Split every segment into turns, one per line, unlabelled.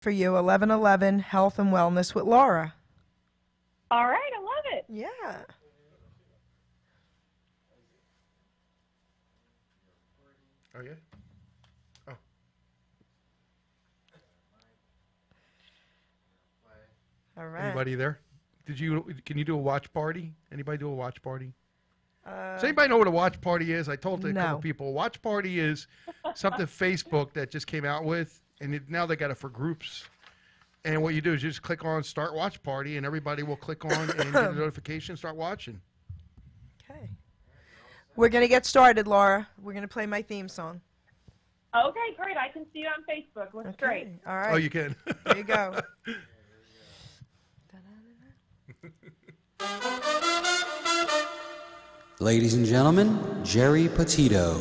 for you, 11:11 Health and Wellness with Laura.
All right, I love it.
Yeah.
Oh, yeah? Oh.
All right.
Anybody there? Can you do a watch party? Anybody do a watch party? Does anybody know what a watch party is? I told a couple
No.
people. A watch party is something Facebook that just came out with, and now they got it for groups. And what you do is you just click on Start Watch Party, and everybody will click on and get a notification, start watching.
Okay. We're going to get started, Laura. We're going to play my theme song.
Okay, great. I can see you on Facebook. Looks great.
All right.
Oh, you can.
There you go.
Ladies and gentlemen, Jerry Petito.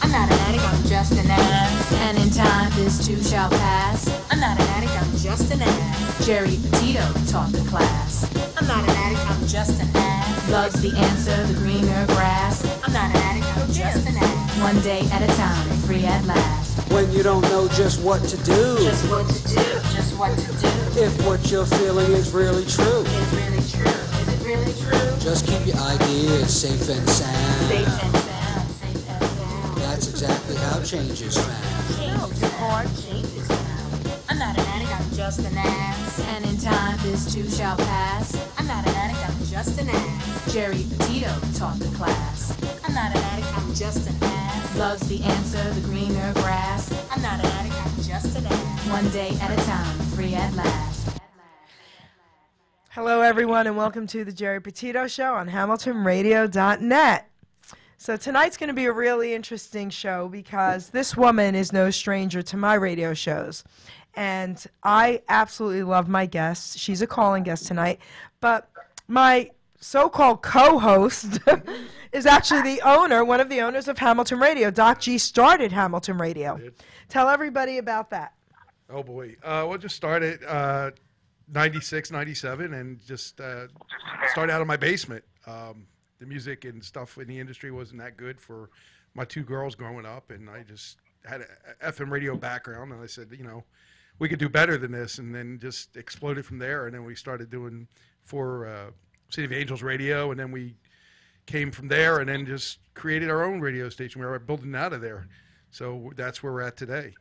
I'm not an addict, I'm just an ass. And in time, this too shall pass. I'm not an addict, I'm just an ass. Jerry Petito taught the class. I'm not an addict, I'm just an ass. Loves the answer, the greener grass. I'm not an addict, I'm just an ass. One day at a time, free at last.
When you don't know just what to do.
Just what to do, just what to do.
If what you're feeling is really true.
Is really true, is it really true?
Just keep your ideas safe and sound.
Safe and sound, safe and sound.
That's exactly how change is found.
Change is hard, change is found. I'm not an addict, I'm just an ass. And in time, this too shall pass. I'm not an addict, I'm just an ass. Jerry Petito taught the class. I'm not an addict, I'm just an ass. Loves the answer, the greener grass. I'm not an addict, I'm just an ass. One day at a time, free at last.
Hello, everyone, and welcome to the Jerry Petito Show on HamiltonRadio.net. So tonight's going to be a really interesting show because this woman is no stranger to my radio shows. And I absolutely love my guest. She's a calling guest tonight. But my so-called co-host is actually the owner, one of the owners of Hamilton Radio. Doc G started Hamilton Radio. Tell everybody about that.
Oh, boy. We'll just start at 96, 97, and just start out of my basement. The music and stuff in the industry wasn't that good for my two girls growing up, and I just had a FM radio background, and I said, we could do better than this, and then just exploded from there, and then we started doing for City of Angels Radio, and then we came from there, and then just created our own radio station. We were building out of there, so that's where we're at today.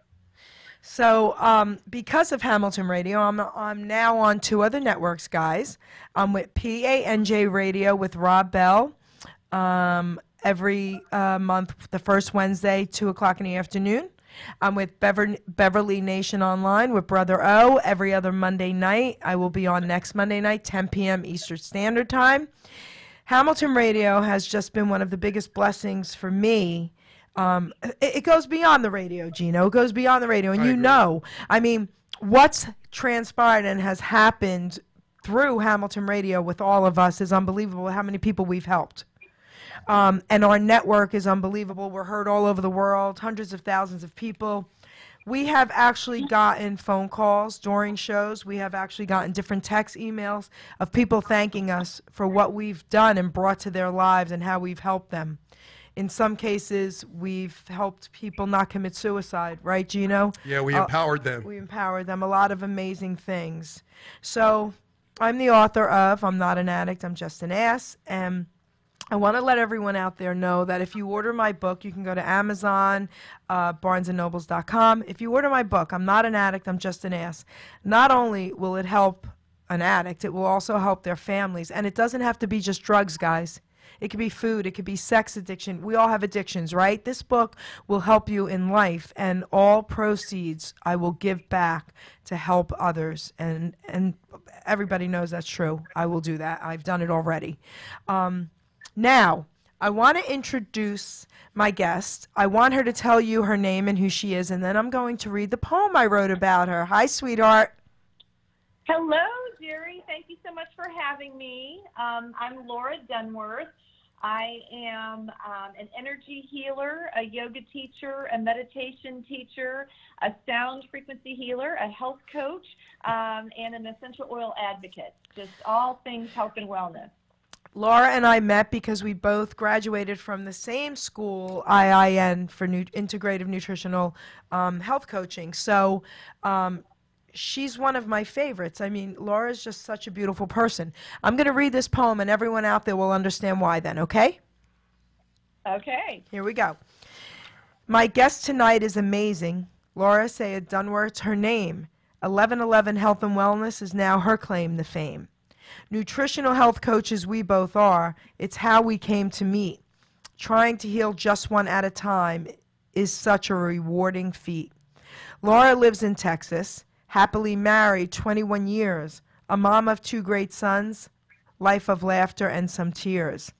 So because of Hamilton Radio, I'm now on two other networks, guys. I'm with PANJ Radio with Rob Bell every month, the first Wednesday, 2 o'clock in the afternoon. I'm with Beverly Nation Online with Brother O every other Monday night. I will be on next Monday night, 10 p.m. Eastern Standard Time. Hamilton Radio has just been one of the biggest blessings for me. It goes beyond the radio, Gino. It goes beyond the radio. And I mean, what's transpired and has happened through Hamilton Radio with all of us is unbelievable, how many people we've helped. And our network is unbelievable. We're heard all over the world, hundreds of thousands of people. We have actually gotten phone calls during shows. We have actually gotten different text emails of people thanking us for what we've done and brought to their lives and how we've helped them. In some cases, we've helped people not commit suicide, right, Gino?
Yeah, we empowered them.
We empowered them. A lot of amazing things. So I'm the author of I'm Not an Addict, I'm Just an Ass. And I want to let everyone out there know that if you order my book, you can go to Amazon, BarnesandNobles.com. If you order my book, I'm Not an Addict, I'm Just an Ass, not only will it help an addict, it will also help their families. And it doesn't have to be just drugs, guys. It could be food. It could be sex addiction. We all have addictions, right? This book will help you in life, and all proceeds I will give back to help others. And everybody knows that's true. I will do that. I've done it already. Now, I want to introduce my guest. I want her to tell you her name and who she is, and then I'm going to read the poem I wrote about her. Hi, sweetheart.
Hello, Jerry. Thank you so much for having me. I'm Laura Dunworth. I am an energy healer, a yoga teacher, a meditation teacher, a sound frequency healer, a health coach, and an essential oil advocate. Just all things health and wellness.
Laura and I met because we both graduated from the same school, IIN, for Integrative Nutritional Health Coaching. So she's one of my favorites. I mean, Laura's just such a beautiful person. I'm going to read this poem, and everyone out there will understand why then, okay?
Okay.
Here we go. My guest tonight is amazing. Laura Sayed Dunworth's her name. 1111 Health and Wellness is now her claim to fame. Nutritional health coaches we both are. It's how we came to meet. Trying to heal just one at a time is such a rewarding feat. Laura lives in Texas, happily married 21 years, a mom of 2 great sons, life of laughter and some tears.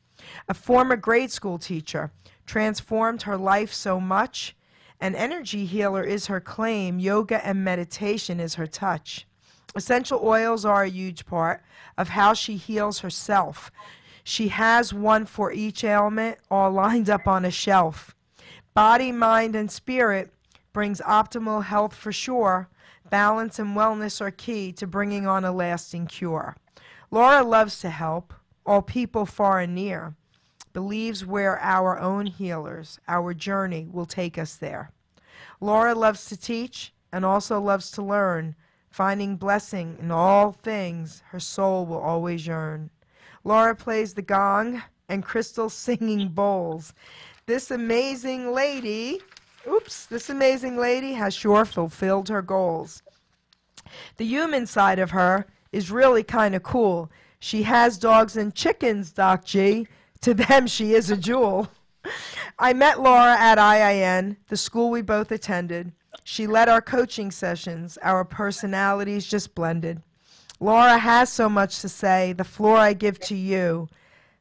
A former grade school teacher, transformed her life so much. An energy healer is her claim, yoga and meditation is her touch. Essential oils are a huge part of how she heals herself. She has one for each ailment, all lined up on a shelf. Body, mind, and spirit brings optimal health for sure. Balance and wellness are key to bringing on a lasting cure. Laura loves to help all people far and near. Believes we're our own healers. Our journey will take us there. Laura loves to teach and also loves to learn. Finding blessing in all things, her soul will always yearn. Laura plays the gong and Crystal singing bowls. This amazing lady has sure fulfilled her goals. The human side of her is really kind of cool. She has dogs and chickens, Doc G. To them, she is a jewel. I met Laura at IIN, the school we both attended. She led our coaching sessions. Our personalities just blended. Laura has so much to say. The floor I give to you.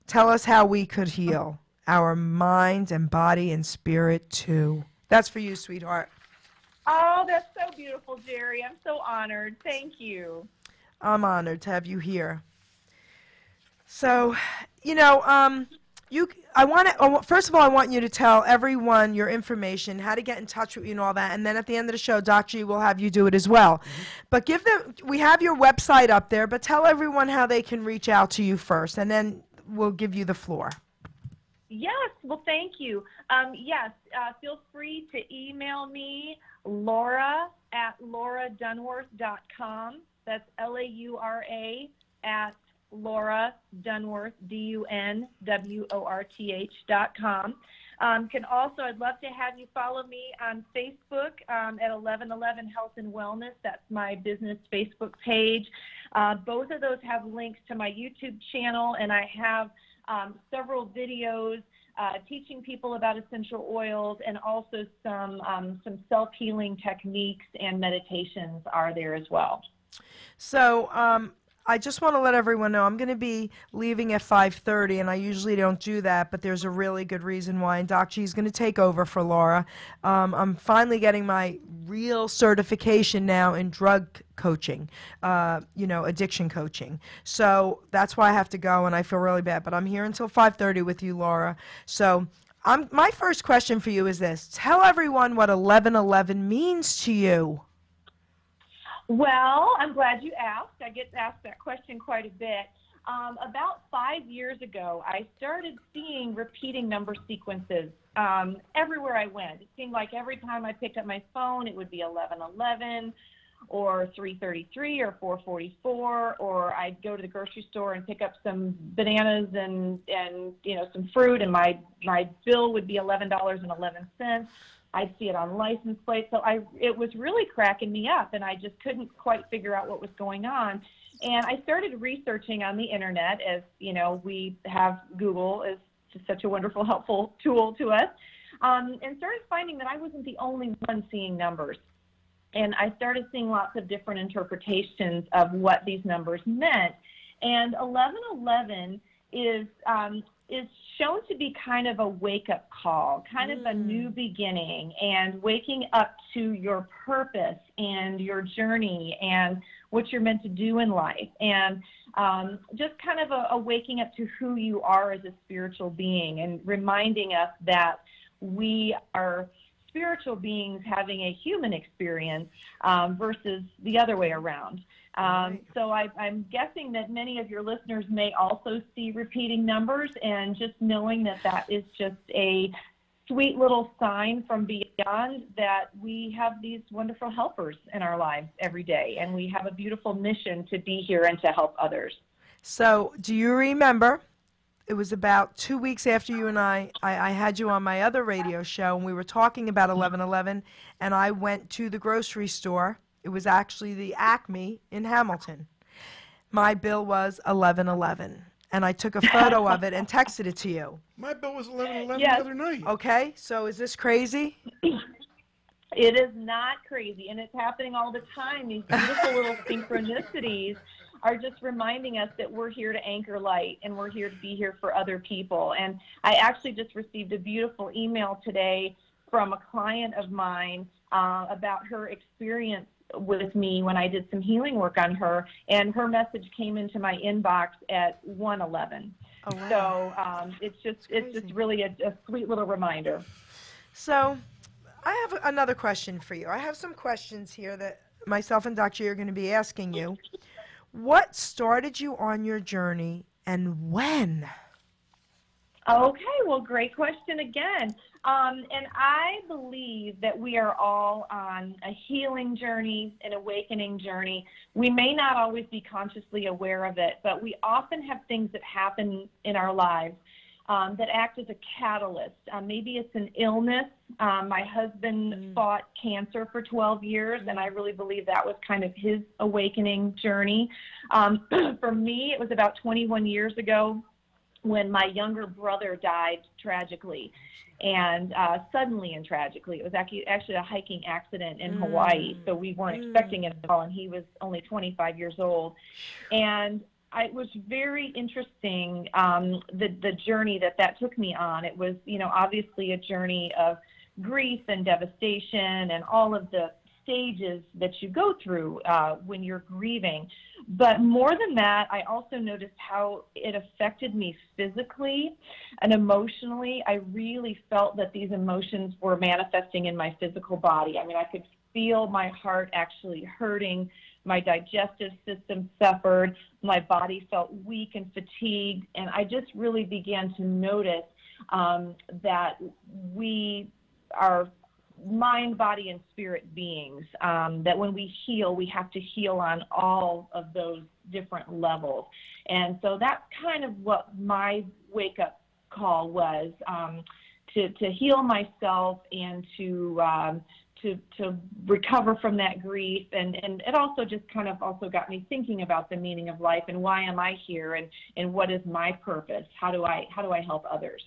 Tell us how we could heal our mind and body and spirit too. That's for you, sweetheart.
Oh, that's so beautiful, Jerry. I'm so honored. Thank you.
I'm honored to have you here. So, you know, first of all, I want you to tell everyone your information, how to get in touch with you and all that, and then at the end of the show, Doc G will have you do it as well. But we have your website up there, but tell everyone how they can reach out to you first, and then we'll give you the floor.
Yes, well, thank you. Feel free to email me, Laura at lauradunworth.com. That's Laura at Laura Dunworth, DUNWORTH.com. I'd love to have you follow me on Facebook at 1111 Health and Wellness. That's my business Facebook page. Both of those have links to my YouTube channel, and I have several videos teaching people about essential oils, and also some self-healing techniques and meditations are there as well.
So I just want to let everyone know I'm going to be leaving at 5:30, and I usually don't do that, but there's a really good reason why, and Doc G is going to take over for Laura. I'm finally getting my real certification now in drug coaching, addiction coaching. So that's why I have to go, and I feel really bad, but I'm here until 5:30 with you, Laura. So my first question for you is this. Tell everyone what 1111 means to you.
Well, I'm glad you asked. I get asked that question quite a bit. About 5 years ago, I started seeing repeating number sequences everywhere I went. It seemed like every time I picked up my phone, it would be 1111 or 333 or 444, or I'd go to the grocery store and pick up some bananas and some fruit, and my bill would be $11.11. I'd see it on license plates. So it was really cracking me up, and I just couldn't quite figure out what was going on. And I started researching on the internet, as we have Google as just such a wonderful, helpful tool to us, and started finding that I wasn't the only one seeing numbers. And I started seeing lots of different interpretations of what these numbers meant. And 1111 is shown to be kind of a wake-up call, kind of a new beginning, and waking up to your purpose and your journey and what you're meant to do in life, and just kind of a waking up to who you are as a spiritual being, and reminding us that we are spiritual beings having a human experience versus the other way around. So I'm guessing that many of your listeners may also see repeating numbers, and just knowing that is just a sweet little sign from beyond that we have these wonderful helpers in our lives every day, and we have a beautiful mission to be here and to help others.
So, do you remember? It was about 2 weeks after you and I had you on my other radio show, and we were talking about 1111, and I went to the grocery store. It was actually the Acme in Hamilton. My bill was 1111, and I took a photo of it and texted it to you.
My bill was 11:11
Yes.
the other night.
Okay, so is this crazy?
It is not crazy, and it's happening all the time. These beautiful little synchronicities are just reminding us that we're here to anchor light, and we're here to be here for other people. And I actually just received a beautiful email today from a client of mine about her experience with me when I did some healing work on her, and her message came into my inbox at 1:11.
Oh, wow.
So it's just really a sweet little reminder.
So, I have another question for you. I have some questions here that myself and Dr. E are going to be asking you. What started you on your journey, and when?
Okay, well, great question again. And I believe that we are all on a healing journey, an awakening journey. We may not always be consciously aware of it, but we often have things that happen in our lives that act as a catalyst. Maybe it's an illness. My husband fought cancer for 12 years, and I really believe that was kind of his awakening journey. For me, it was about 21 years ago when my younger brother died tragically, and suddenly and tragically. It was actually a hiking accident in Hawaii, so we weren't expecting it at all, and he was only 25 years old. And it was very interesting, the journey that took me on. It was, obviously a journey of grief and devastation and all of the stages that you go through when you're grieving. But more than that, I also noticed how it affected me physically and emotionally. I really felt that these emotions were manifesting in my physical body. I mean, I could feel my heart actually hurting. My digestive system suffered. My body felt weak and fatigued. And I just really began to notice that we are mind, body, and spirit beings, that when we heal, we have to heal on all of those different levels. And so that's kind of what my wake-up call was, to heal myself and to recover from that grief. And it also just kind of also got me thinking about the meaning of life and why am I here, and what is my purpose? How do I help others?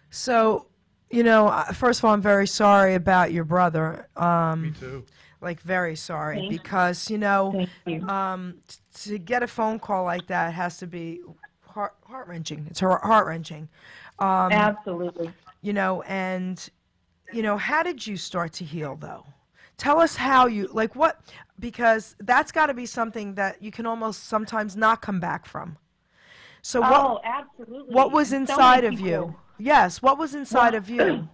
So, first of all, I'm very sorry about your brother.
Me too.
Like, very sorry.
Thank you.
Because,
Thank you.
to get a phone call like that has to be heart-wrenching. It's heart-wrenching.
Absolutely.
How did you start to heal, though? Tell us how you, because that's got to be something that you can almost sometimes not come back from. So
Absolutely.
what was
And so
inside
many
of
people-
you? Yes, what was inside of you?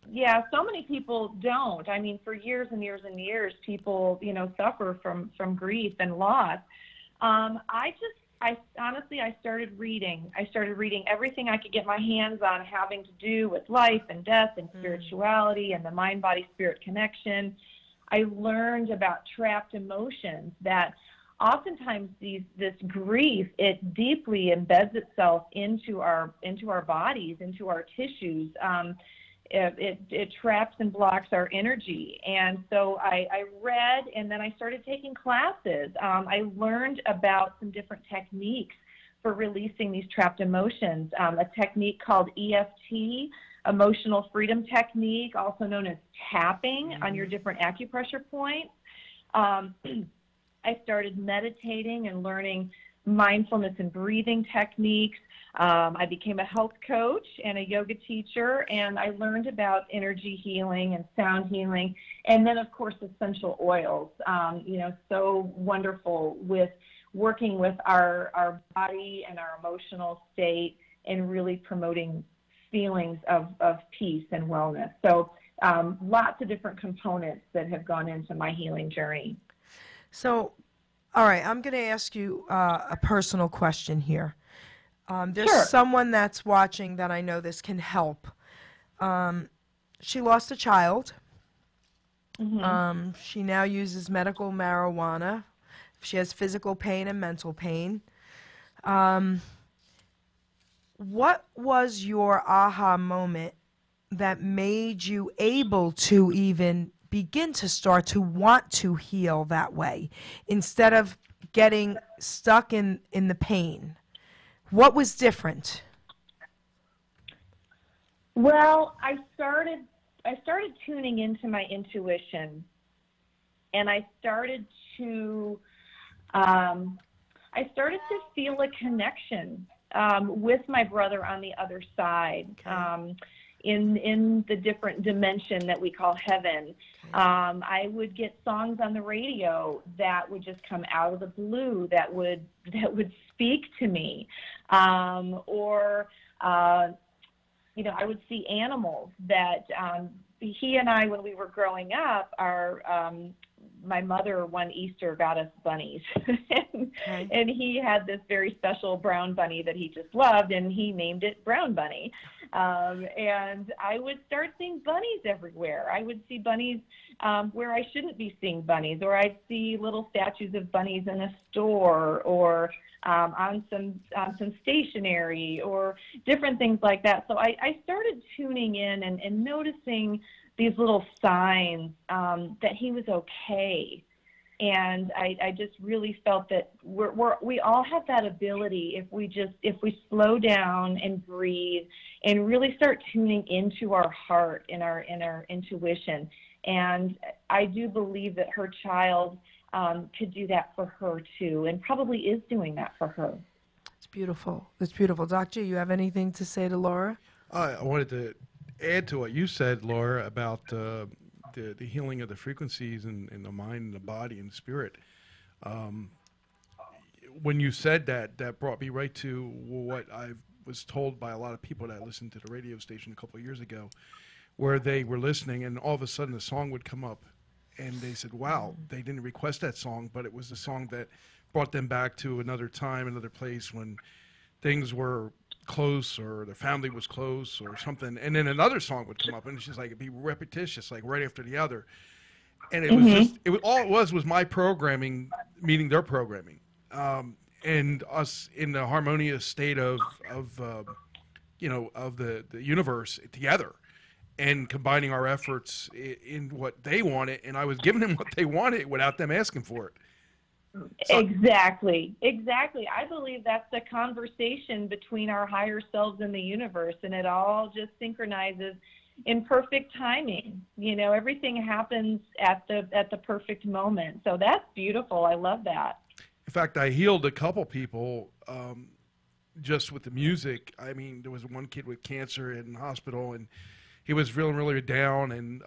Yeah, so many people don't. I mean, for years and years and years, people, suffer from grief and loss. I honestly started reading. I started reading everything I could get my hands on having to do with life and death and spirituality and the mind-body-spirit connection. I learned about trapped emotions, that oftentimes this grief, it deeply embeds itself into our bodies, into our tissues. It traps and blocks our energy. And so I read, and then I started taking classes. I learned about some different techniques for releasing these trapped emotions, a technique called EFT, Emotional Freedom Technique, also known as tapping on your different acupressure points. I started meditating and learning mindfulness and breathing techniques. I became a health coach and a yoga teacher, and I learned about energy healing and sound healing. And then, of course, essential oils, so wonderful with working with our body and our emotional state and really promoting feelings of peace and wellness. So lots of different components that have gone into my healing journey.
So, all right, I'm going to ask you a personal question here. There's
Sure.
someone that's watching that I know this can help. She lost a child.
Mm-hmm.
She now uses medical marijuana. She has physical pain and mental pain. What was your aha moment that made you able to even begin to start to want to heal that way instead of getting stuck in the pain? What was different?
Well, I started tuning into my intuition, and I started to feel a connection with my brother on the other side, in the different dimension that we call heaven. I would get songs on the radio that would just come out of the blue that would speak to me, or I would see animals that he and I, when we were growing up, my mother one Easter got us bunnies, and he had this very special brown bunny that he just loved, and he named it Brown Bunny. And I would start seeing bunnies everywhere. I would see bunnies where I shouldn't be seeing bunnies, or I'd see little statues of bunnies in a store, or on some stationery, or different things like that. So I started tuning in and noticing these little signs that he was okay. And I just really felt that we all have that ability if we slow down and breathe and really start tuning into our heart and our intuition. And I do believe that her child could do that for her too, and probably is doing that for her.
It's beautiful. It's beautiful. Doctor, you have anything to say to Laura?
I wanted to add to what you said, Laura, about the healing of the frequencies in the mind and the body and the spirit. When you said that, that brought me right to what I was told by a lot of people that listened to the radio station a couple of years ago, where they were listening and all of a sudden a song would come up and they said, wow, they didn't request that song, but it was the song that brought them back to another time, another place when things were close or their family was close or something. And then another song would come up and it's just like, it'd be repetitious, like right after the other. And it was just, all it was my programming meeting their programming. And us in the harmonious state of the universe together and combining our efforts in what they wanted. And I was giving them what they wanted without them asking for it. So,
Exactly. I believe that's the conversation between our higher selves and the universe, and it all just synchronizes in perfect timing. Everything happens at the perfect moment. So that's beautiful. I love that.
in fact, I healed a couple people just with the music. I mean, there was one kid with cancer in the hospital, and he was feeling really down, and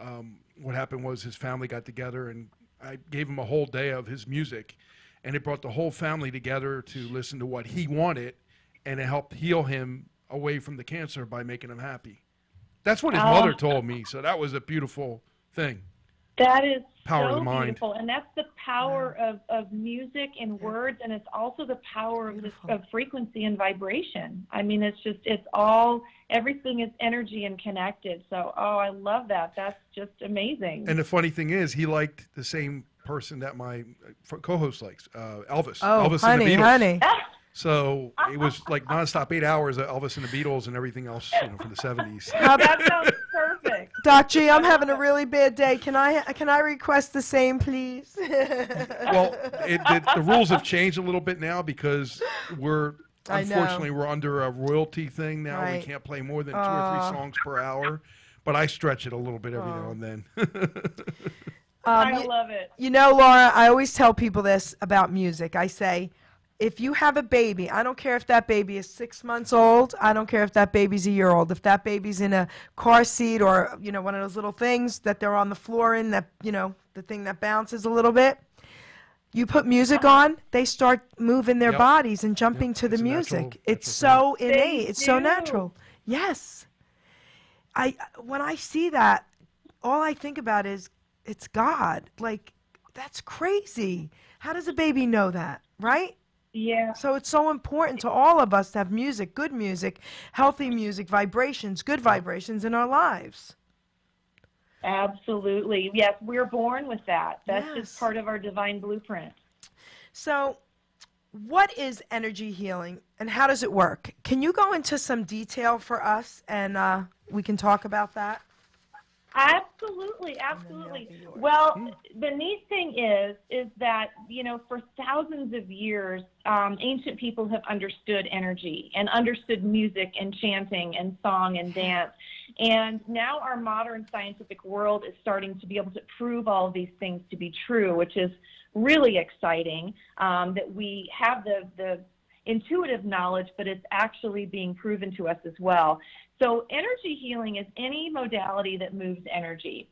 what happened was his family got together, and I gave him a whole day of his music, and it brought the whole family together to listen to what he wanted, and it helped heal him away from the cancer by making him happy. That's what his mother told me, so that was a beautiful thing.
That is
Power of
so
the mind.
beautiful, and that's the power of music and words, and it's also the power of frequency and vibration. I mean, it's all, everything is energy and connected. So, I love that. That's just amazing.
And the funny thing is, he liked the same person that my co-host likes, Elvis.
Oh,
Elvis
honey,
and the Beatles.
honey.
So it was like nonstop 8 hours of Elvis and the Beatles and everything else, from the 70s.
That sounds perfect.
Doc G, I'm having a really bad day. Can I request the same, please?
Well, the rules have changed a little bit now because unfortunately we're under a royalty thing now.
Right.
We can't play more than 2 or 3 songs per hour, but I stretch it a little bit every now and then.
I love it.
You know, Laura, I always tell people this about music. I say, if you have a baby, I don't care if that baby is 6 months old. I don't care if that baby's a year old. If that baby's in a car seat or, one of those little things that they're on the floor in, that, the thing that bounces a little bit, you put music on, they start moving their bodies and jumping to the
It's a
music.
natural
It's so
thing.
innate. It's so
do.
natural. Yes. When I see that, all I think about is it's God. Like, that's crazy. How does a baby know that, right?
Yeah.
So it's so important to all of us to have music, healthy music, vibrations, good vibrations in our lives.
Absolutely. Yes, we're born with that. That's
Yes.
just part of our divine blueprint.
So what is energy healing and how does it work? Can you go into some detail for us and we can talk about that?
Absolutely, absolutely. Well, the neat thing is that, for thousands of years, ancient people have understood energy and understood music and chanting and song and dance. And now our modern scientific world is starting to be able to prove all of these things to be true, which is really exciting, that we have the intuitive knowledge, but it's actually being proven to us as well. So energy healing is any modality that moves energy.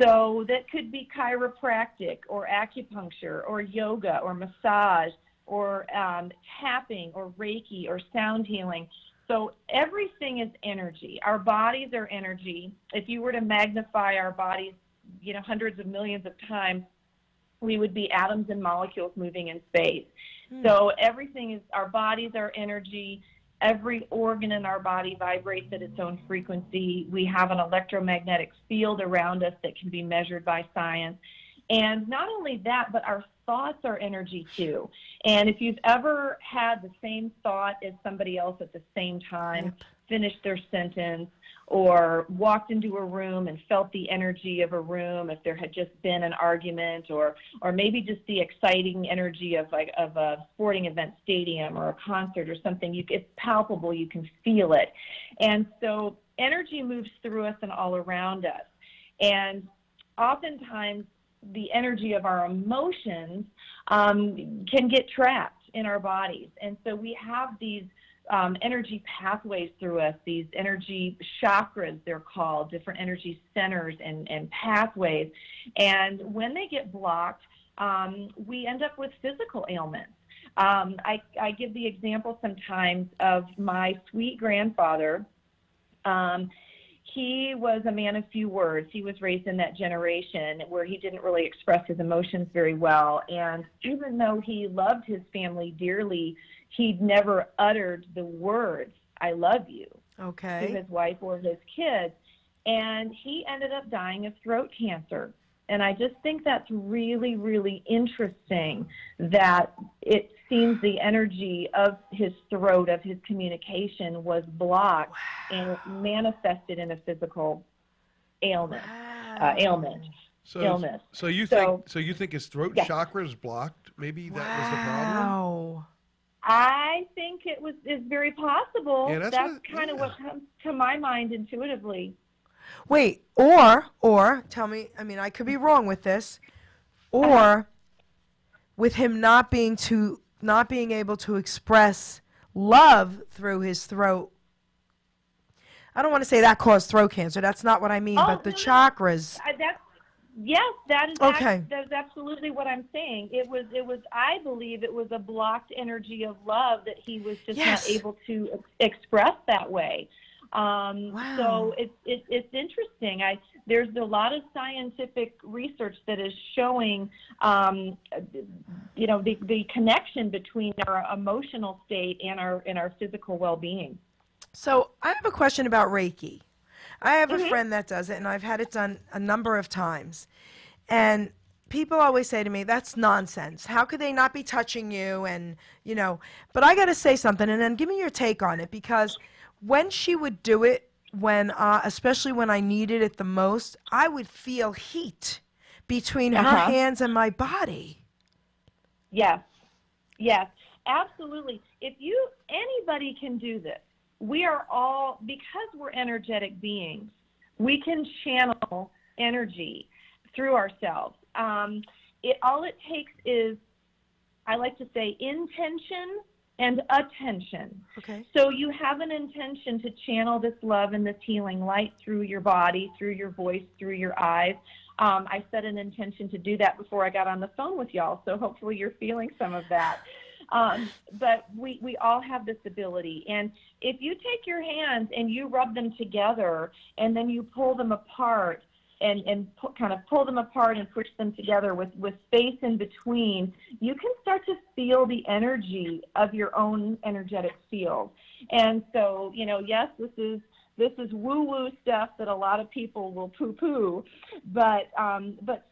So that could be chiropractic or acupuncture or yoga or massage or tapping or Reiki or sound healing. So everything is energy. Our bodies are energy. If you were to magnify our bodies, hundreds of millions of times, we would be atoms and molecules moving in space. So everything is, our bodies are energy. Every organ in our body vibrates at its own frequency. We have an electromagnetic field around us that can be measured by science. And not only that, but our thoughts are energy too. And if you've ever had the same thought as somebody else at the same time, finished their sentence, or walked into a room and felt the energy of a room, if there had just been an argument, or maybe just the exciting energy of a sporting event stadium or a concert or something, it's palpable, you can feel it. And so energy moves through us and all around us. And oftentimes the energy of our emotions can get trapped in our bodies. And so we have these energy pathways through us, these energy chakras, they're called, different energy centers and pathways. And when they get blocked, we end up with physical ailments. I give the example sometimes of my sweet grandfather. He was a man of few words. He was raised in that generation where he didn't really express his emotions very well. And even though he loved his family dearly, he'd never uttered the words, "I love you," to his wife or his kids. And he ended up dying of throat cancer. And I just think that's really, really interesting that it seems the energy of his throat, of his communication, was blocked and it manifested in a physical ailment. Illness.
So you think his throat chakra is blocked? Maybe that was the problem.
I think is very possible.
Yeah,
that's kind of what comes to my mind intuitively.
Wait, or tell me, I mean, I could be wrong with this, or with him not being able to express love through his throat. I don't want to say that caused throat cancer. That's not what I mean, but the chakras.
That is
okay.
That's absolutely what I'm saying. It was. I believe it was a blocked energy of love that he was just not able to express that way. So it's interesting. There's a lot of scientific research that is showing, the connection between our emotional state and our physical well-being.
So I have a question about Reiki. I have a friend that does it, and I've had it done a number of times. And people always say to me, that's nonsense. How could they not be touching you? And, but I got to say something, and then give me your take on it, because when she would do it, especially when I needed it the most, I would feel heat between her hands and my body.
Yes, absolutely. Anybody can do this. We are all, because we're energetic beings, we can channel energy through ourselves. All it takes is, I like to say, intention and attention.
Okay.
So you have an intention to channel this love and this healing light through your body, through your voice, through your eyes. I set an intention to do that before I got on the phone with y'all, so hopefully you're feeling some of that. But we all have this ability. And if you take your hands and you rub them together and then you pull them apart, kind of pull them apart and push them together with space in between, you can start to feel the energy of your own energetic field. And so, yes, this is woo-woo stuff that a lot of people will poo-poo, but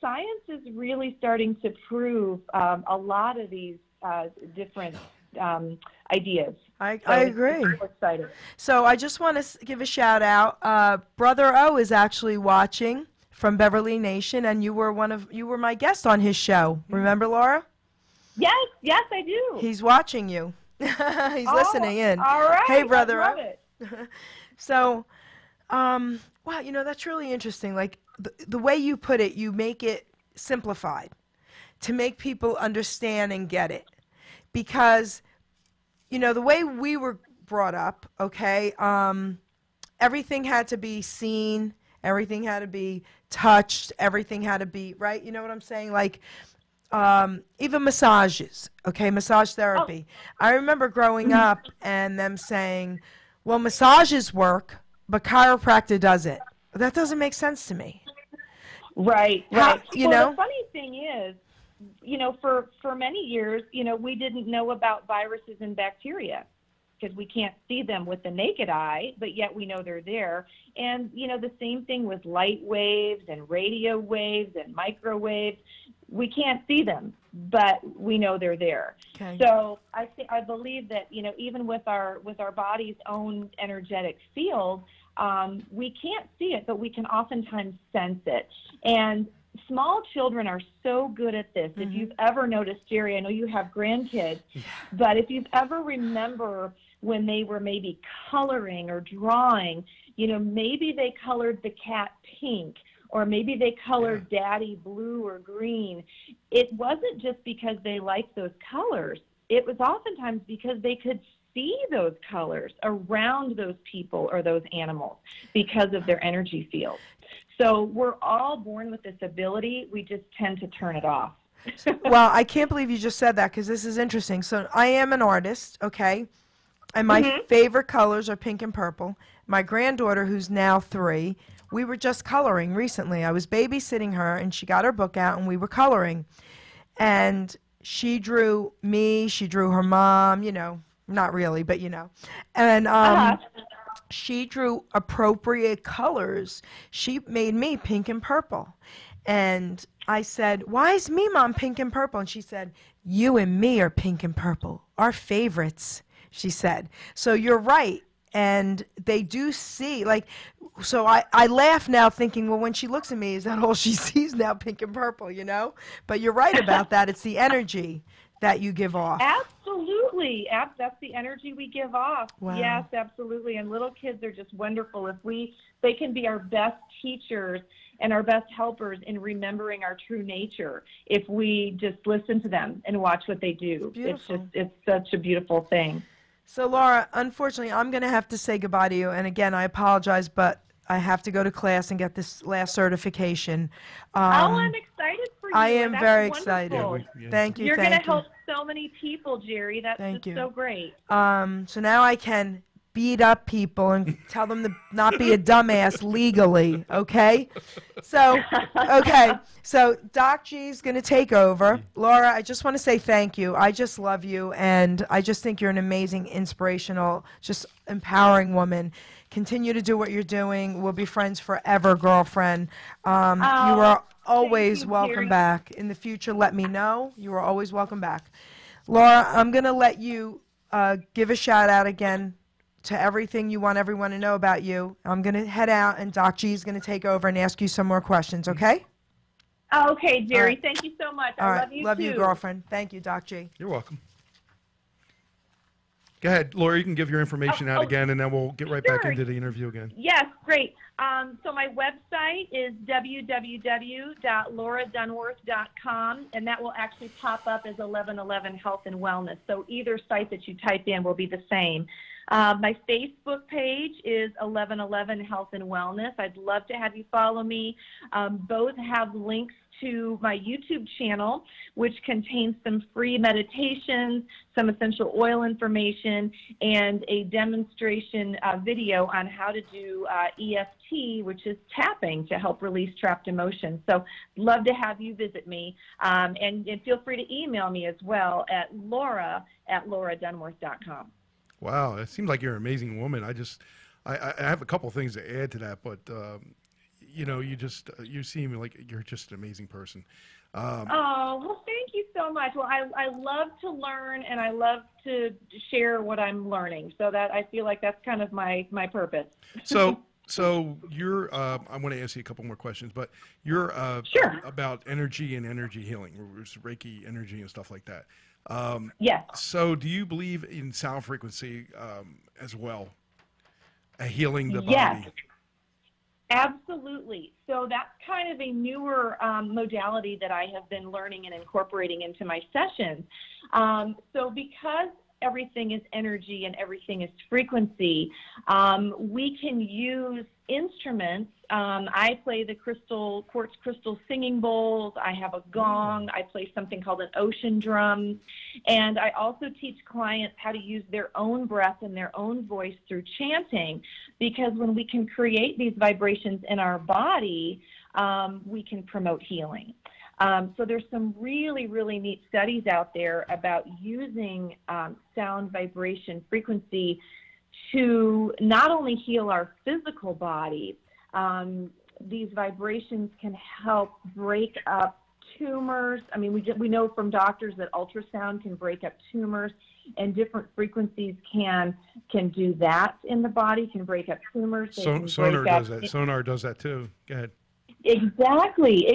science is really starting to prove a lot of these different ideas.
I agree.
I'm excited.
So I just want to give a shout out. Brother O is actually watching from Beverly Nation, and you were my guest on his show. Remember, Laura?
Yes, I do.
He's watching you. He's listening in.
All right.
Hey, Brother
I love
O.
it.
So, wow, that's really interesting. Like the way you put it, you make it simplified to make people understand and get it. Because, the way we were brought up, okay, everything had to be seen, everything had to be touched, everything had to be, right? You know what I'm saying? Like, even massages, okay, massage therapy. I remember growing up and them saying, well, massages work, but chiropractor doesn't. That doesn't make sense to me.
Right.
The
funny thing is, for many years, we didn't know about viruses and bacteria because we can't see them with the naked eye, but yet we know they're there. And, the same thing with light waves and radio waves and microwaves. We can't see them, but we know they're there.
Okay.
So I believe that, even with our body's own energetic field, we can't see it, but we can oftentimes sense it. And small children are so good at this. If you've ever noticed, Jerry, I know you have grandkids, but if you've ever remember when they were maybe coloring or drawing, maybe they colored the cat pink, or maybe they colored daddy blue or green. It wasn't just because they liked those colors. It was oftentimes because they could see those colors around those people or those animals because of their energy field. So we're all born with this ability. We just tend to turn it off.
Well, I can't believe you just said that because this is interesting. So I am an artist, okay? And my favorite colors are pink and purple. My granddaughter, who's now 3, we were just coloring recently. I was babysitting her, and she got her book out, and we were coloring. And she drew me. She drew her mom, not really, but And she drew appropriate colors. She made me pink and purple. And I said, why is me, Mom, pink and purple? And she said, you and me are pink and purple. Our favorites, she said. So you're right. And they do see, so I laugh now thinking, well, when she looks at me, is that all she sees now, pink and purple, But you're right about that. It's the energy that you give off.
Absolutely. That's the energy we give off.
Wow.
Yes, absolutely. And little kids are just wonderful. They can be our best teachers and our best helpers in remembering our true nature if we just listen to them and watch what they do.
Beautiful.
It's such a beautiful thing.
So, Laura, unfortunately, I'm going to have to say goodbye to you. And again, I apologize, but I have to go to class and get this last certification.
I'm excited for you.
I am
That's
very
wonderful.
excited. Thank you.
You're
going to
help so many people, Jerry. That's
Thank
just
you.
so great.
So now I can beat up people and tell them to not be a dumbass legally, okay? So Doc G's going to take over. Laura, I just want to say thank you. I just love you, and I just think you're an amazing, inspirational, just empowering woman. Continue to do what you're doing. We'll be friends forever, girlfriend. You are always welcome
Jerry.
back. In the future, let me know. You are always welcome back. Laura, I'm going to let you give a shout out again to everything you want everyone to know about you. I'm going to head out, and Doc G is going to take over and ask you some more questions, okay?
Okay, Jerry.
All right.
Thank you so much.
All
I
right.
love you
Love
too.
you, girlfriend. Thank you, Doc G.
You're welcome. Go ahead, Laura. You can give your information out again, and then we'll get right back
sure.
into the interview again.
Yes, great. So my website is www.lauradunworth.com, and that will actually pop up as 1111 Health and Wellness. So either site that you type in will be the same. My Facebook page is 1111 Health and Wellness. I'd love to have you follow me. Both have links to my YouTube channel, which contains some free meditations, some essential oil information, and a demonstration video on how to do EFT, which is tapping to help release trapped emotions. So love to have you visit me. And feel free to email me as well at laura@lauradunworth.com.
Wow, it seems like you're an amazing woman. I have a couple things to add to that, but you seem like you're just an amazing person.
Well, thank you so much. Well, I love to learn, and I love to share what I'm learning. So that I feel like that's kind of my purpose.
So you're. I want to ask you a couple more questions, but you're
Sure.
about energy and energy healing, Reiki energy and stuff like that.
Yes.
So do you believe in sound frequency as well, healing the
Yes.
body?
Absolutely. So that's kind of a newer modality that I have been learning and incorporating into my sessions. So because everything is energy and everything is frequency, we can use instruments. I play the quartz crystal singing bowls. I have a gong. I play something called an ocean drum. And I also teach clients how to use their own breath and their own voice through chanting, because when we can create these vibrations in our body, we can promote healing. So there's some really, really neat studies out there about using sound, vibration, frequency to not only heal our physical body. These vibrations can help break up tumors. I mean, we know from doctors that ultrasound can break up tumors, and different frequencies can do that in the body, can break up tumors.
Sonar does that. Sonar does that too. Go ahead.
Exactly,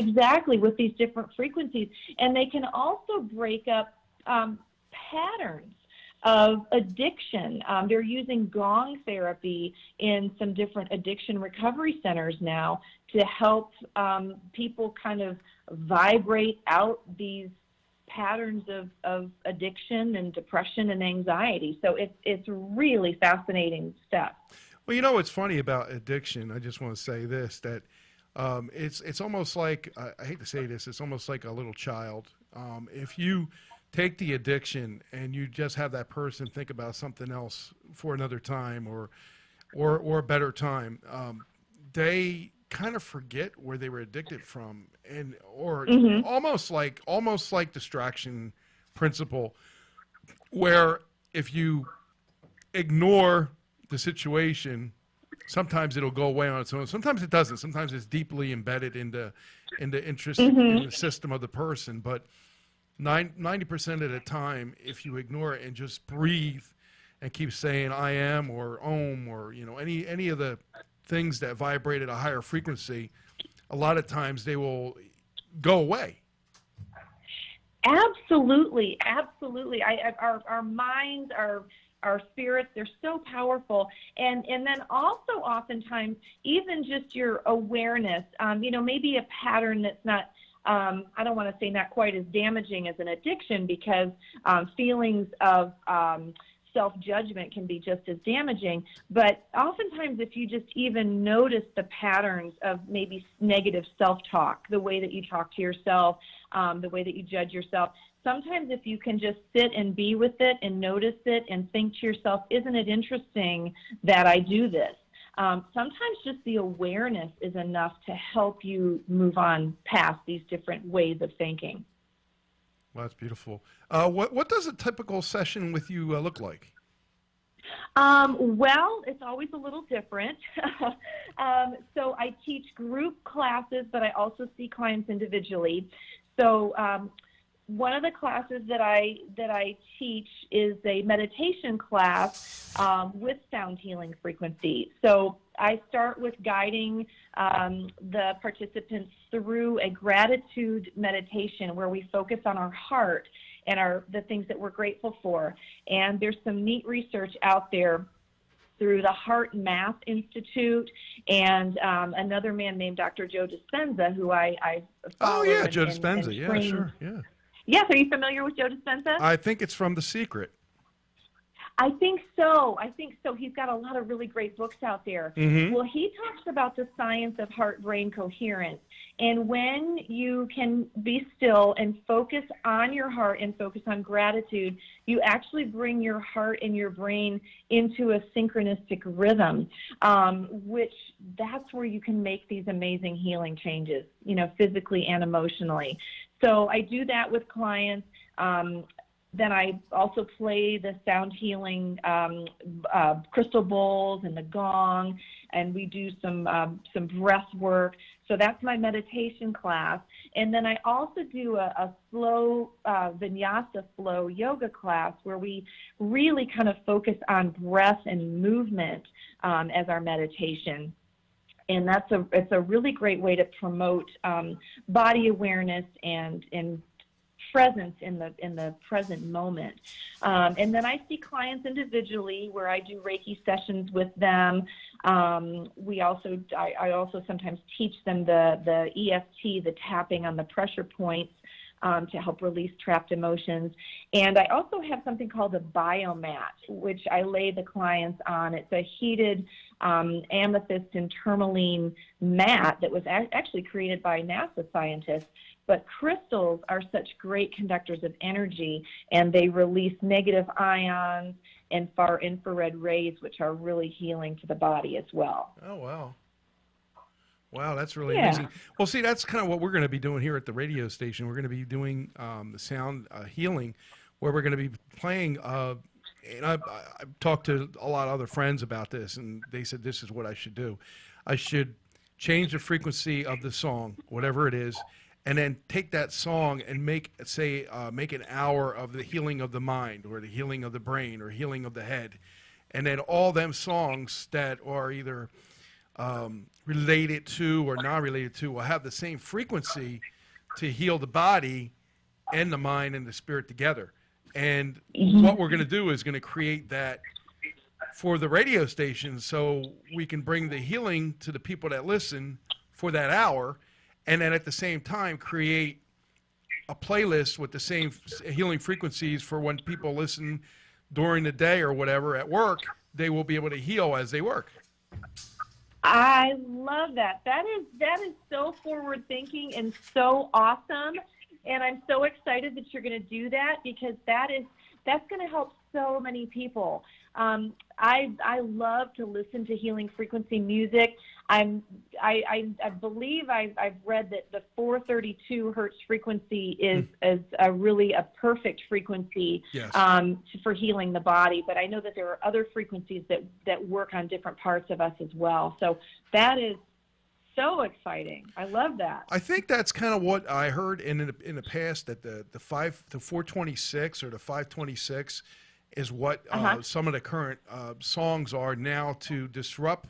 with these different frequencies. And they can also break up patterns of addiction. They're using gong therapy in some different addiction recovery centers now to help people kind of vibrate out these patterns of addiction and depression and anxiety. So it's really fascinating stuff.
Well, you know what's funny about addiction? I just want to say this, that it's almost like, I hate to say this, it's almost like a little child. If you take the addiction and you just have that person think about something else for another time or a better time, they kind of forget where they were addicted from, and almost like distraction principle, where if you ignore the situation, sometimes it'll go away on its own. Sometimes it doesn't. Sometimes it's deeply embedded in the interest in the system of the person. But 90% of the time, if you ignore it and just breathe and keep saying "I am" or "Om" or any of the things that vibrate at a higher frequency, a lot of times they will go away.
Absolutely. Our minds, our spirits, they're so powerful. And then also oftentimes, even just your awareness, maybe a pattern that's not, I don't want to say not quite as damaging as an addiction, because feelings of self-judgment can be just as damaging. But oftentimes, if you just even notice the patterns of maybe negative self-talk, the way that you talk to yourself, the way that you judge yourself, sometimes if you can just sit and be with it and notice it and think to yourself, isn't it interesting that I do this? Sometimes just the awareness is enough to help you move on past these different ways of thinking.
Well, that's beautiful. What does a typical session with you look like?
Well, it's always a little different. So I teach group classes, but I also see clients individually. So one of the classes that I teach is a meditation class with sound healing frequency. So I start with guiding the participants through a gratitude meditation where we focus on our heart and the things that we're grateful for. And there's some neat research out there through the Heart Math Institute and another man named Dr. Joe Dispenza, who I follow.
Oh, yeah, Joe Dispenza. Yeah, sure. Yeah.
Yes, are you familiar with Joe Dispenza?
I think it's from The Secret.
I think so. He's got a lot of really great books out there.
Mm-hmm.
Well, he talks about the science of heart-brain coherence. And when you can be still and focus on your heart and focus on gratitude, you actually bring your heart and your brain into a synchronistic rhythm, which that's where you can make these amazing healing changes, physically and emotionally. So I do that with clients. Then I also play the sound healing crystal bowls and the gong, and we do some breath work. So that's my meditation class. And then I also do a slow vinyasa flow yoga class where we really kind of focus on breath and movement as our meditation. And it's a really great way to promote body awareness and presence in the present moment. And then I see clients individually where I do Reiki sessions with them. I also sometimes teach them the EFT, the tapping on the pressure points, to help release trapped emotions. And I also have something called a biomat, which I lay the clients on. It's a heated amethyst and tourmaline mat that was actually created by NASA scientists. But crystals are such great conductors of energy, and they release negative ions and far infrared rays, which are really healing to the body as well.
Oh, wow. Wow, that's really amazing. Well, see, that's kind of what we're going to be doing here at the radio station. We're going to be doing the sound healing, where we're going to be playing. And I've talked to a lot of other friends about this, and they said this is what I should do. I should change the frequency of the song, whatever it is, and then take that song and make an hour of the healing of the mind or the healing of the brain or healing of the head. And then all them songs that are either related to or not related to will have the same frequency to heal the body and the mind and the spirit together. And what we're going to do is going to create that for the radio station so we can bring the healing to the people that listen for that hour, and then at the same time create a playlist with the same healing frequencies for when people listen during the day or whatever at work. They will be able to heal as they work.
I love that. That is so forward thinking and so awesome. And I'm so excited that you're going to do that, because that's going to help so many people. I love to listen to healing frequency music. I believe I've read that the 432 hertz frequency is really a perfect frequency.
Yes.
For healing the body. But I know that there are other frequencies that work on different parts of us as well. So that is so exciting. I love that.
I think that's kind of what I heard in the past, that the 426 or the 526 is what some of the current songs are now to disrupt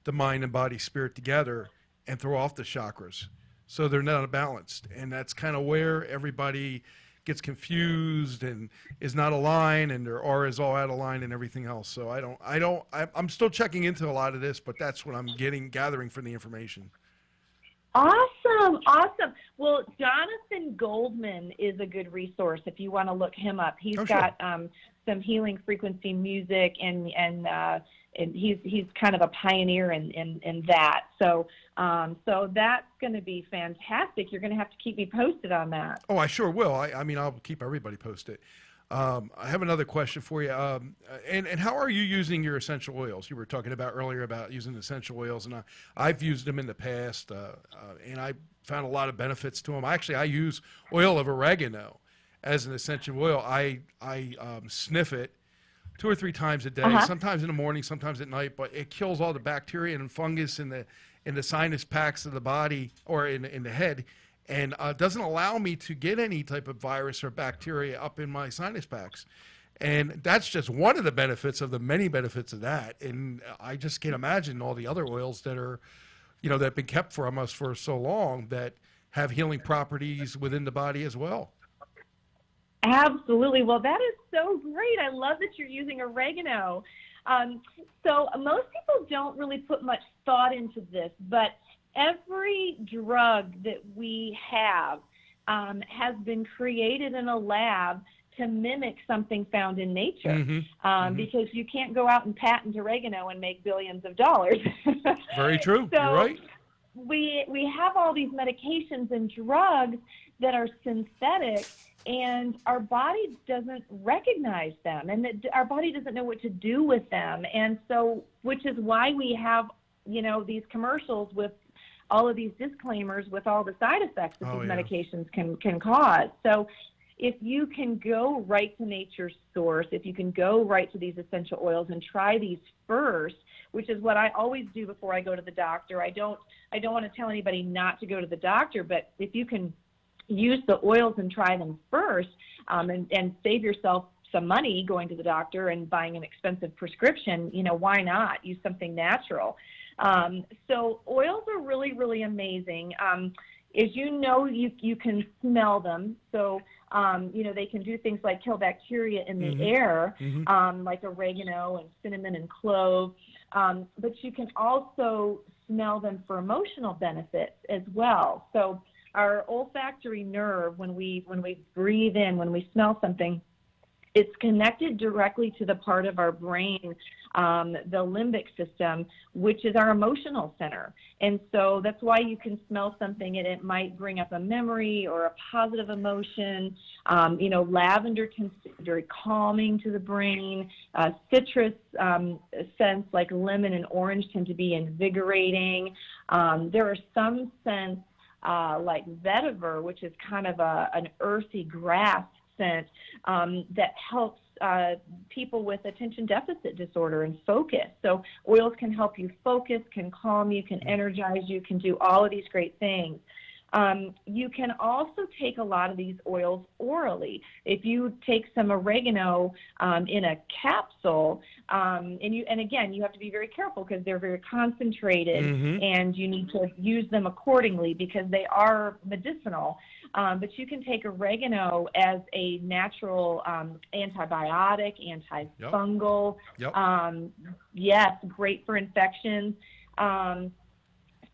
the mind and body spirit together and throw off the chakras, so they're not balanced. And that's kind of where everybody gets confused and is not aligned, and their aura is all out of line and everything else. So I'm still checking into a lot of this, but that's what I'm gathering from the information.
Awesome. Well, Jonathan Goldman is a good resource if you want to look him up. He's got some healing frequency music, and he's kind of a pioneer in that. So that's going to be fantastic. You're going to have to keep me posted on that.
Oh, I sure will. I mean, I'll keep everybody posted. I have another question for you. And how are you using your essential oils? You were talking about earlier about using essential oils, and I've used them in the past, and I found a lot of benefits to them. Actually, I use oil of oregano as an essential oil. I sniff it 2 or 3 times a day, sometimes in the morning, sometimes at night, but it kills all the bacteria and fungus in the sinus packs of the body or in the head, and doesn't allow me to get any type of virus or bacteria up in my sinus packs. And that's just one of the benefits of the many benefits of that. And I just can't imagine all the other oils that are, that have been kept from us for so long that have healing properties within the body as well.
Absolutely. Well, that is so great. I love that you're using oregano. So most people don't really put much thought into this, but every drug that we have has been created in a lab to mimic something found in nature,
Mm-hmm.
because you can't go out and patent oregano and make billions of dollars.
Very true.
So
You're right.
we have all these medications and drugs that are synthetic, and our body doesn't recognize them, and our body doesn't know what to do with them. And so, which is why we have, these commercials with all of these disclaimers with all the side effects that these medications can cause. So if you can go right to nature's source, if you can go right to these essential oils and try these first, which is what I always do before I go to the doctor. I don't want to tell anybody not to go to the doctor, but if you can use the oils and try them first, and save yourself some money going to the doctor and buying an expensive prescription, why not use something natural? So oils are really, really amazing. As you can smell them. So, they can do things like kill bacteria in the air, like oregano and cinnamon and clove. But you can also smell them for emotional benefits as well. So our olfactory nerve, when we breathe in, when we smell something, it's connected directly to the part of our brain, the limbic system, which is our emotional center. And so that's why you can smell something and it might bring up a memory or a positive emotion. Lavender tends to be very calming to the brain. Citrus scents like lemon and orange tend to be invigorating. There are some scents like vetiver, which is kind of an earthy grass scent that helps people with attention deficit disorder and focus. So oils can help you focus, can calm you, can energize you, can do all of these great things. You can also take a lot of these oils orally. If you take some oregano in a capsule, and again, you have to be very careful because they're very concentrated, and you need to use them accordingly because they are medicinal. But you can take oregano as a natural antibiotic, antifungal. Yes, great for infections.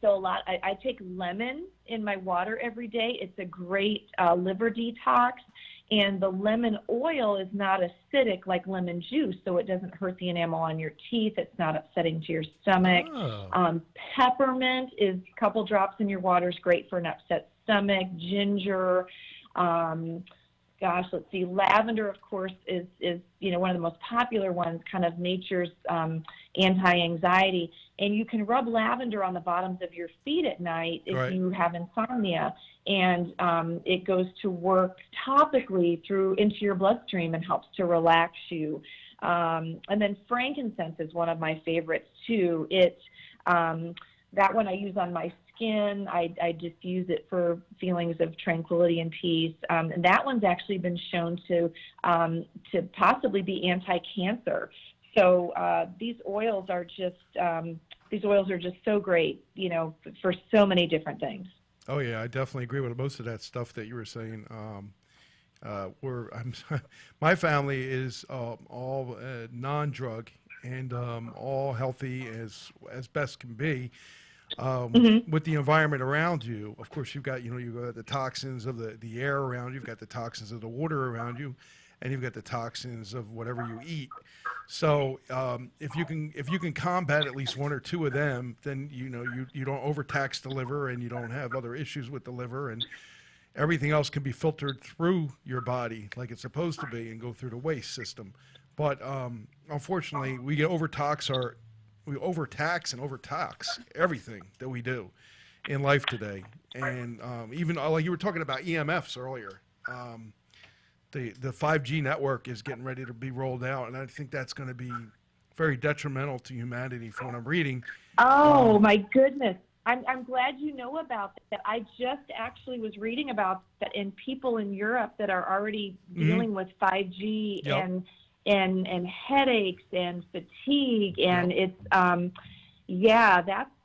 So I take lemon in my water every day. It's a great liver detox. And the lemon oil is not acidic like lemon juice, so it doesn't hurt the enamel on your teeth. It's not upsetting to your stomach. Peppermint is a couple drops in your water is great for an upset stomach. Ginger, let's see. Lavender, of course, is one of the most popular ones, kind of nature's anti-anxiety. And you can rub lavender on the bottoms of your feet at night if you have insomnia. And it goes to work topically into your bloodstream and helps to relax you. And then frankincense is one of my favorites, too. That one I use on my skin. I just use it for feelings of tranquility and peace. And that one's actually been shown to possibly be anti-cancer. So these oils are just so great, for so many different things.
Oh yeah, I definitely agree with most of that stuff that you were saying. My family is all non-drug and all healthy as best can be. With the environment around you, of course, you've got the toxins of the air around you, you've got the toxins of the water around you, and you've got the toxins of whatever you eat. So if you can combat at least one or two of them, then you don't overtax the liver and you don't have other issues with the liver, and everything else can be filtered through your body like it's supposed to be and go through the waste system. But unfortunately, we overtax and overtox everything that we do in life today. And even like you were talking about EMFs earlier, the 5G network is getting ready to be rolled out, and I think that's going to be very detrimental to humanity from what I'm reading.
Oh, my goodness. I'm glad you know about that. I just actually was reading about that in people in Europe that are already dealing with 5G and headaches and fatigue, and it's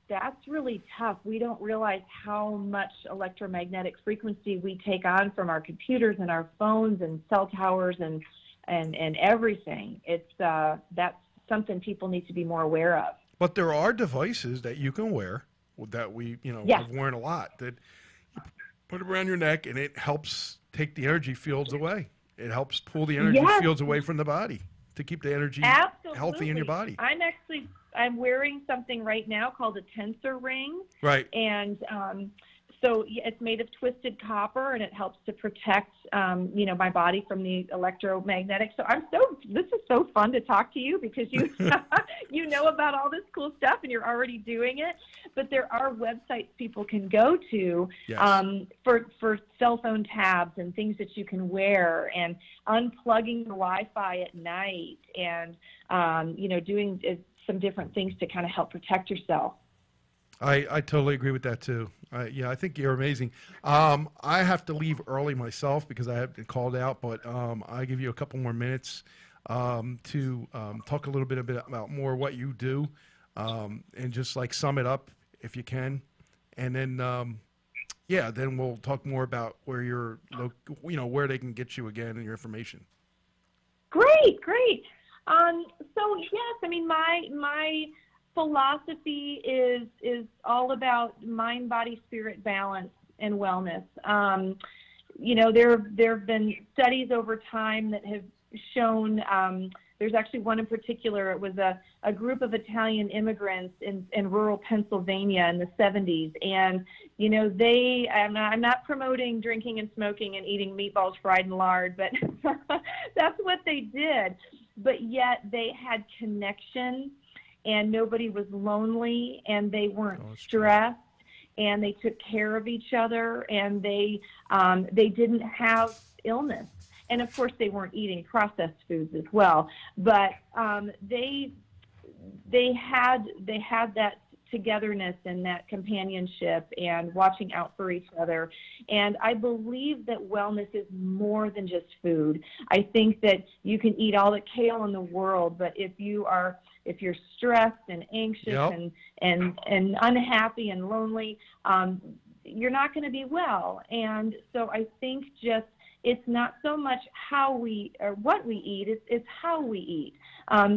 that's really tough. We don't realize how much electromagnetic frequency we take on from our computers and our phones and cell towers and everything. It's that's something people need to be more aware of.
But there are devices that you can wear that we have worn a lot, that you put it around your neck and it helps take the energy fields away. It helps pull the energy
Yes.
fields away from the body to keep the energy
Absolutely.
healthy in your body.
I'm wearing something right now called a tensor ring.
Right.
And so it's made of twisted copper, and it helps to protect, my body from the electromagnetic. So this is so fun to talk to you because you, you know about all this cool stuff and you're already doing it. But there are websites people can go to for cell phone tabs and things that you can wear, and unplugging the Wi-Fi at night, and, doing some different things to kind of help protect yourself.
I totally agree with that too. I think you're amazing. I have to leave early myself because I have been called out, but I give you a couple more minutes to talk a little bit about more what you do, and just like sum it up if you can, and then then we'll talk more about where where they can get you again and your information.
Great. So yes, I mean my philosophy is all about mind, body, spirit balance and wellness. There have been studies over time that have shown, there's actually one in particular. It was a group of Italian immigrants in rural Pennsylvania in the 70s. And, I'm not promoting drinking and smoking and eating meatballs fried in lard, but that's what they did. But yet they had connection, and nobody was lonely, and they weren't stressed, and they took care of each other, and they didn't have illness. And of course, they weren't eating processed foods as well, but they had that togetherness and that companionship and watching out for each other. And I believe that wellness is more than just food. I think that you can eat all the kale in the world, but if you're stressed and anxious and unhappy and lonely, you're not going to be well. And so I think it's not so much how we or what we eat, it's how we eat. Are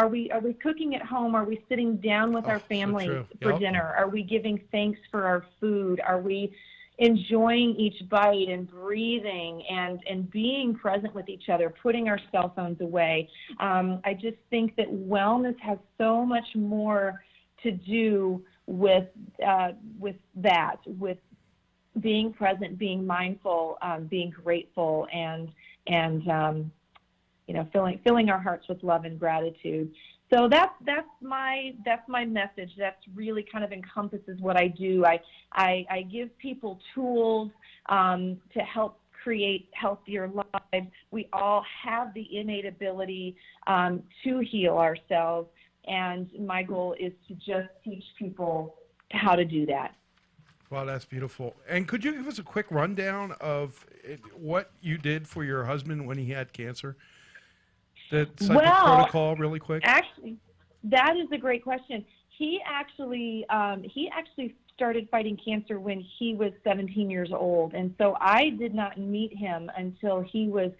we cooking at home? Are we sitting down with our family for dinner? Are we giving thanks for our food? Are we enjoying each bite and breathing and being present with each other, putting our cell phones away? I just think that wellness has so much more to do with being present, being mindful, being grateful, and filling our hearts with love and gratitude. So that's my message. That's really kind of encompasses what I do. I give people tools to help create healthier lives. We all have the innate ability to heal ourselves, and my goal is to just teach people how to do that.
Wow, that's beautiful. And could you give us a quick rundown of what you did for your husband when he had cancer? The protocol, really quick.
Actually, that is a great question. He actually started fighting cancer when he was 17 years old, and so I did not meet him until he was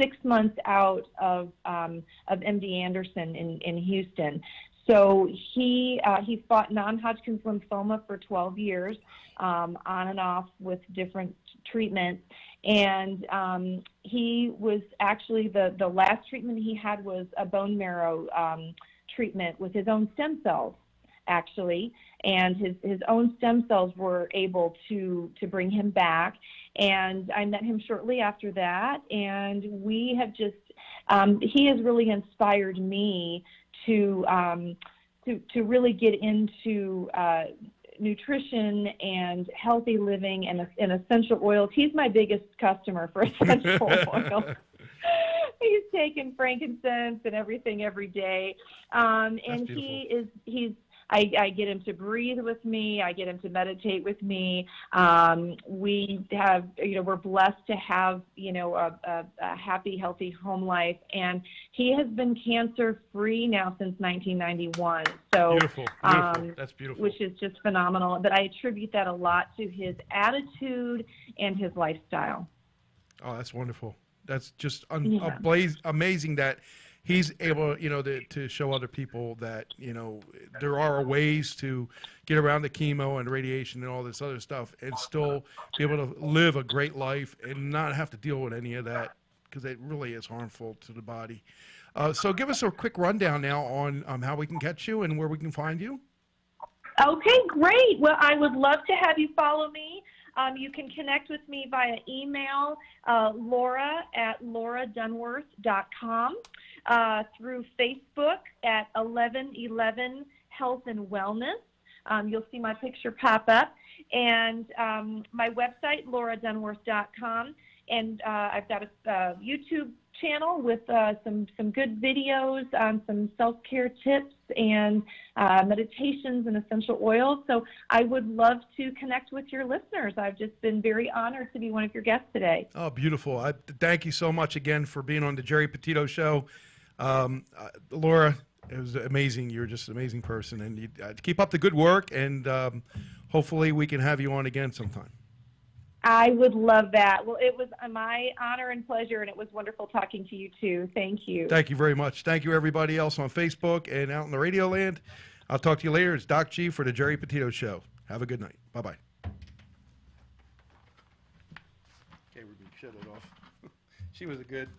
6 months out of MD Anderson in Houston. So he fought non-Hodgkin's lymphoma for 12 years, on and off with different treatments. And he was actually, the last treatment he had was a bone marrow treatment with his own stem cells, actually. And his own stem cells were able to bring him back. And I met him shortly after that. And we have just, he has really inspired me to really get into nutrition and healthy living and essential oils. He's my biggest customer for essential oils. He's taking frankincense and everything every day, and I get him to breathe with me. I get him to meditate with me. We have, we're blessed to have, a happy, healthy home life. And he has been cancer-free now since 1991. So,
beautiful. That's beautiful.
Which is just phenomenal. But I attribute that a lot to his attitude and his lifestyle.
Oh, that's wonderful. That's just amazing that he's able, to show other people that, there are ways to get around the chemo and radiation and all this other stuff and still be able to live a great life and not have to deal with any of that because it really is harmful to the body. So give us a quick rundown now on how we can catch you and where we can find you.
Okay, great. Well, I would love to have you follow me. You can connect with me via email, laura@lauradunworth.com, through Facebook at 1111 Health and Wellness. You'll see my picture pop up. And my website, lauradunworth.com. And I've got a YouTube channel with some good videos on some self-care tips and meditations and essential oils. So I would love to connect with your listeners. I've just been very honored to be one of your guests today.
Oh, beautiful. Thank you so much again for being on the Jerry Petito Show. Laura, it was amazing. You're just an amazing person. And you keep up the good work, and hopefully we can have you on again sometime.
I would love that. Well, it was my honor and pleasure, and it was wonderful talking to you, too. Thank you.
Thank you very much. Thank you, everybody else on Facebook and out in the radio land. I'll talk to you later. It's Doc G for the Jerry Petito Show. Have a good night. Bye-bye. Okay, we're going to shut it off. She was really good.